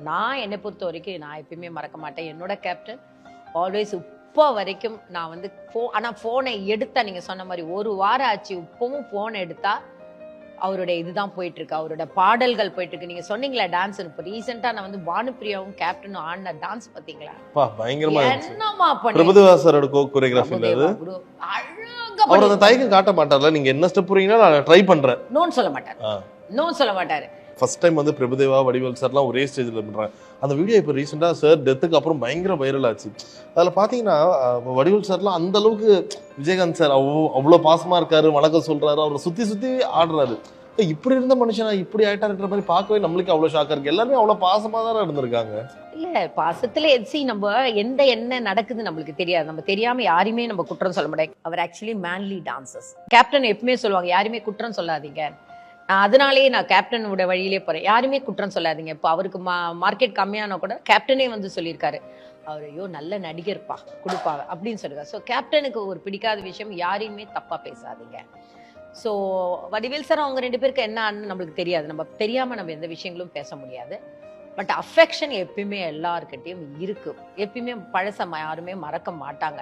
நான் என்னை பொறுத்த வரைக்கும் நான் எப்பயுமே மறக்க மாட்டேன். என்னோட கேப்டன் ஆல்வேஸ் இப்போ வரைக்கும் நான் வந்து ஆனால் ஃபோனை எடுத்தா, நீங்கள் சொன்ன மாதிரி ஒரு வாரம் ஆச்சு, இப்பவும் ஃபோனை எடுத்தா அவருடைய இதுதான் போயிட்டு இருக்கு, அவரோட பாடல்கள் போயிட்டு இருக்கு. நீங்க சொன்னீங்களா டான்ஸ், இப்போ ரீசெண்டா நான் வந்து பானுப்பிரியாவும் கேப்டனும் ஆடின டான்ஸ் பாத்தீங்களா? பயங்கரமா என்னமா பண்ணி பிரபுதேவா சாரோட கோரியோகிராஃபி அது அழகா அவர் அந்த தயக்கம் காட்ட மாட்டார்ல, நீங்க என்ன ஸ்டெப் போறீங்கன்னா நான் ட்ரை பண்றேன் நோன்னு சொல்ல மாட்டாரு, நோன்னு சொல்ல மாட்டாரு. ஃபர்ஸ்ட் டைம் வந்து பிரபுதேவா வடிவேல் சார்லாம் ஒரே ஸ்டேஜ்ல பண்றாங்க. அந்த வீடியோ இப்போ ரீசெண்டா சார் டெத்துக்கு அப்புறம் பயங்கர வைரல் ஆச்சு. அதுல பாத்தீங்கன்னா வடிவேல் சார்லாம் அந்த அளவுக்கு விஜயகாந்த் சார் அவ்வளோ பாசமா இருக்காரு, வணக்கம் சொல்றாரு, அவரை சுத்தி சுத்தி ஆடுறாரு. இப்படி இருந்த மனுஷனா இப்படி ஆயிட்டாருன்ற மாதிரி பார்க்கவே நம்மளுக்கு அவ்வளவு ஷாக்கா இருக்கு. எல்லாருமே அவ்வளவு பாசமா தான் இருந்திருக்காங்க. இல்ல பாசத்துல நம்ம என்ன நடக்குது நம்மளுக்கு தெரியாது, நம்ம தெரியாம யாரையுமே நம்ம குற்றம் சொல்ல முடியாது. அவர் ஆக்சுவலி மேன்லி டான்சர்ஸ். கேப்டன் எப்பவுமே சொல்லுவாங்க யாருமே குற்றம் சொல்லாதீங்க. அதனாலேயே நான் கேப்டனோட வழியிலே போறேன், யாருமே குற்றம் சொல்லாதீங்க. இப்போ அவருக்கு மார்க்கெட் கம்மியானா கூட கேப்டனே வந்து சொல்லியிருக்காரு, அவர் ஐயோ நல்ல நடிகர்ப்பா கொடுப்பாங்க அப்படின்னு சொல்லுவாங்க. ஸோ கேப்டனுக்கு ஒரு பிடிக்காத விஷயம் யாரையுமே தப்பா பேசாதீங்க. ஸோ வடிவேல் சார் அவங்க 2 பேருக்கு என்ன ஆன்னு நம்மளுக்கு தெரியாது, நம்ம தெரியாம நம்ம எந்த விஷயங்களும் பேச முடியாது. பட் அஃபெக்ஷன் எப்பயுமே எல்லாருக்கிட்டையும் இருக்கு, எப்பயுமே பழச யாருமே மறக்க மாட்டாங்க.